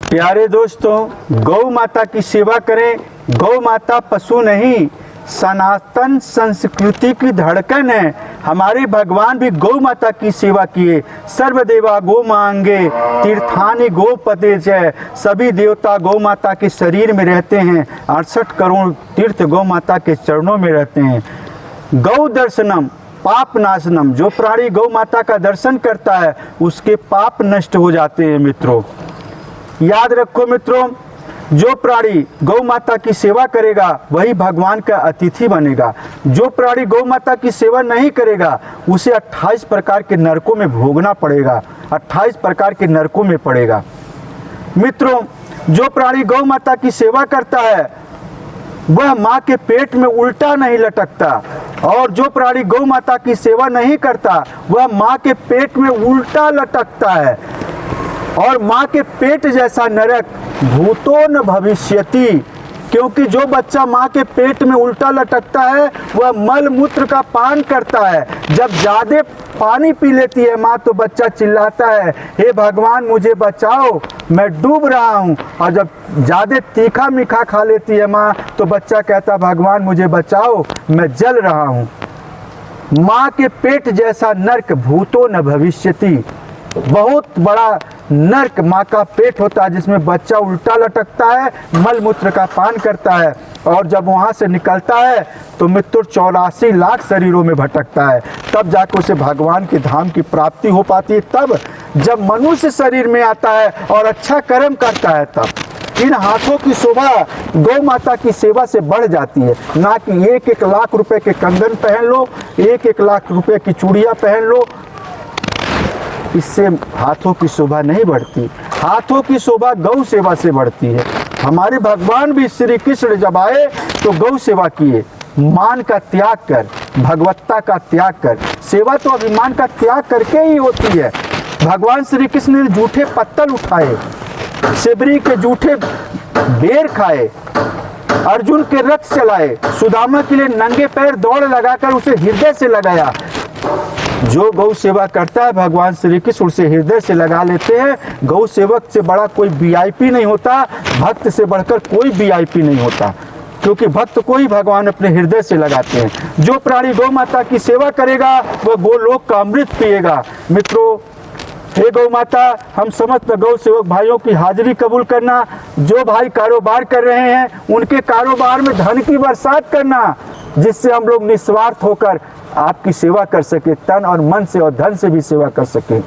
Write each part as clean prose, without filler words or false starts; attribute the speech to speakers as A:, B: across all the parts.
A: प्यारे दोस्तों, गौ माता की सेवा करें। गौ माता पशु नहीं, सनातन संस्कृति की धड़कन है। हमारे भगवान भी गौ माता की सेवा किए। सर्वदेवा गौ मांगे तीर्थानि गोपते जय। सभी देवता गौ माता के शरीर में रहते हैं। 68 करोड़ तीर्थ गौ माता के चरणों में रहते हैं। गौ दर्शनम पाप नाशनम। जो प्राणी गौ माता का दर्शन करता है उसके पाप नष्ट हो जाते हैं। मित्रों, याद रखो मित्रों, जो प्राणी गौ माता की सेवा करेगा वही भगवान का अतिथि बनेगा। जो प्राणी गौ माता की सेवा नहीं करेगा उसे 28 प्रकार के नरकों में भोगना पड़ेगा। 28 प्रकार के नरकों में पड़ेगा। मित्रों, जो प्राणी गौ माता की सेवा करता है वह माँ के पेट में उल्टा नहीं लटकता, और जो प्राणी गौ माता की सेवा नहीं करता वह माँ के पेट में उल्टा लटकता है। और माँ के पेट जैसा नरक भूतो न भविष्यति। क्योंकि जो बच्चा माँ के पेट में उल्टा लटकता है वह मल मूत्र का पान करता है। जब ज्यादा पानी पी लेती है माँ तो बच्चा चिल्लाता है, हे भगवान मुझे बचाओ, मैं डूब रहा हूँ। और जब ज्यादा तीखा मीठा खा लेती है माँ तो बच्चा कहता है, भगवान मुझे बचाओ, मैं जल रहा हूँ। माँ के पेट जैसा नरक भूतो न भविष्यति। बहुत बड़ा नरक माँ का पेट होता है जिसमें बच्चा उल्टा लटकता है, मल मूत्र का पान करता है, और जब वहाँ से निकलता है तो मित्र 84 लाख शरीरों में भटकता है। तब जाकर उसे भगवान के धाम की प्राप्ति हो पाती है। तब जब मनुष्य शरीर में आता है और अच्छा कर्म करता है तब इन हाथों की शोभा गौ माता की सेवा से बढ़ जाती है। ना कि 1-1 लाख रुपए के कंगन पहन लो, 1-1 लाख रुपए की चूड़ियाँ पहन लो, इससे हाथों की शोभा नहीं बढ़ती। हाथों की शोभा गौ सेवा से बढ़ती है। हमारे भगवान भी श्री कृष्ण जब आए तो गौ सेवा किए। मान का त्याग कर, भगवत्ता का त्याग कर। सेवा तो अभिमान का त्याग करके ही होती है। भगवान श्री कृष्ण ने जूठे पत्तल उठाए, शिवरी के जूठे बेर खाए, अर्जुन के रथ चलाए, सुदामा के लिए नंगे पैर दौड़ लगाकर उसे हृदय से लगाया। जो गौ सेवा करता है भगवान श्री कृष्ण उसे हृदय से लगा लेते हैं। गौ सेवक से बड़ा कोई वीआईपी नहीं होता, भक्त से बढ़कर कोई वीआईपी नहीं होता, क्योंकि भक्त को ही भगवान अपने हृदय से लगाते हैं। जो प्राणी गौ माता की सेवा करेगा वह गोलोक का अमृत पिएगा। मित्रों, हे गौ माता, हम समस्त गौ सेवक भाइयों की हाजिरी कबूल करना। जो भाई कारोबार कर रहे हैं उनके कारोबार में धन की बरसात करना, जिससे हम लोग निस्वार्थ होकर आपकी सेवा कर सके, तन और मन से और धन से भी सेवा कर सके।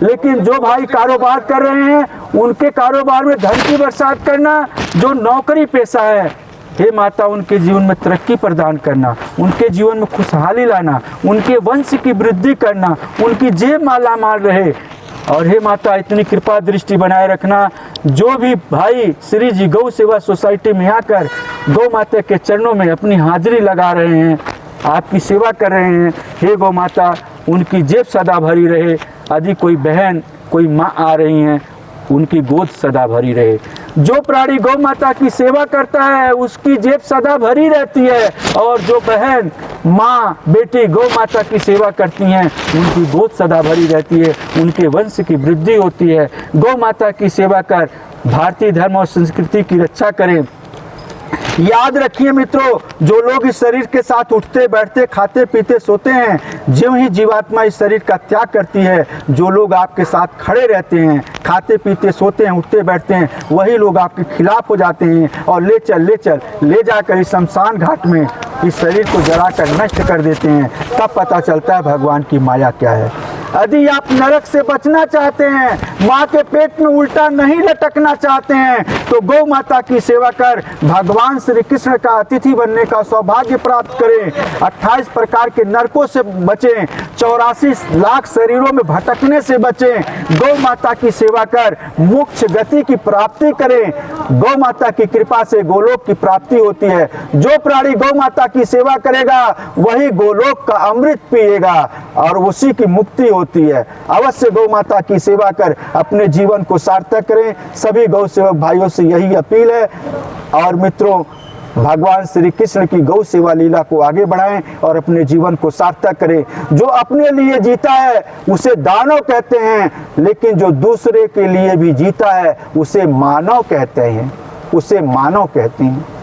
A: लेकिन जो भाई कारोबार कर रहे हैं उनके कारोबार में धन की बरसात करना। जो नौकरी पेशा है, हे माता, उनके जीवन में तरक्की प्रदान करना, उनके जीवन में खुशहाली लाना, उनके वंश की वृद्धि करना, उनकी जेब माला माल रहे। और हे माता, इतनी कृपा दृष्टि बनाए रखना। जो भी भाई श्री जी गौ सेवा सोसाइटी में आकर गौ माता के चरणों में अपनी हाजिरी लगा रहे हैं, आपकी सेवा कर रहे हैं, हे गौ माता, उनकी जेब सदा भरी रहे। यदि कोई बहन, कोई माँ आ रही हैं, उनकी गोद सदा भरी रहे। जो प्राणी गौ माता की सेवा करता है उसकी जेब सदा भरी रहती है, और जो बहन, माँ, बेटी गौ माता की सेवा करती हैं उनकी गोद सदा भरी रहती है, उनके वंश की वृद्धि होती है। गौ माता की सेवा कर भारतीय धर्म और संस्कृति की रक्षा करें। याद रखिए मित्रों, जो लोग इस शरीर के साथ उठते बैठते खाते पीते सोते हैं, ज्यों ही जीवात्मा इस शरीर का त्याग करती है, जो लोग आपके साथ खड़े रहते हैं, खाते पीते सोते हैं, उठते बैठते हैं, वही लोग आपके खिलाफ हो जाते हैं और ले जाकर इस शमशान घाट में इस शरीर को जलाकर नष्ट कर देते हैं। तब पता चलता है भगवान की माया क्या है। यदि आप नरक से बचना चाहते हैं, माँ के पेट में उल्टा नहीं लटकना चाहते हैं, तो गौ माता की सेवा कर भगवान श्री कृष्ण का अतिथि बनने का सौभाग्य प्राप्त करें। 28 प्रकार के नरकों से बचें, 84 लाख शरीरों में भटकने से बचें। गौ माता की सेवा कर मोक्ष गति की प्राप्ति करें। गौ माता की कृपा से गोलोक की प्राप्ति होती है। जो प्राणी गौ माता की सेवा करेगा वही गोलोक का अमृत पिएगा और उसी की मुक्ति होती है। अवश्य गौ माता की सेवा कर अपने जीवन को सार्थक करें। सभी गौ सेवक भाइयों से यही अपील है। और मित्रों, भगवान श्री कृष्ण की गौ सेवा लीला को आगे बढ़ाएं और अपने जीवन को सार्थक करें। जो अपने लिए जीता है उसे दानव कहते हैं, लेकिन जो दूसरे के लिए भी जीता है उसे मानव कहते हैं, उसे मानव कहते हैं।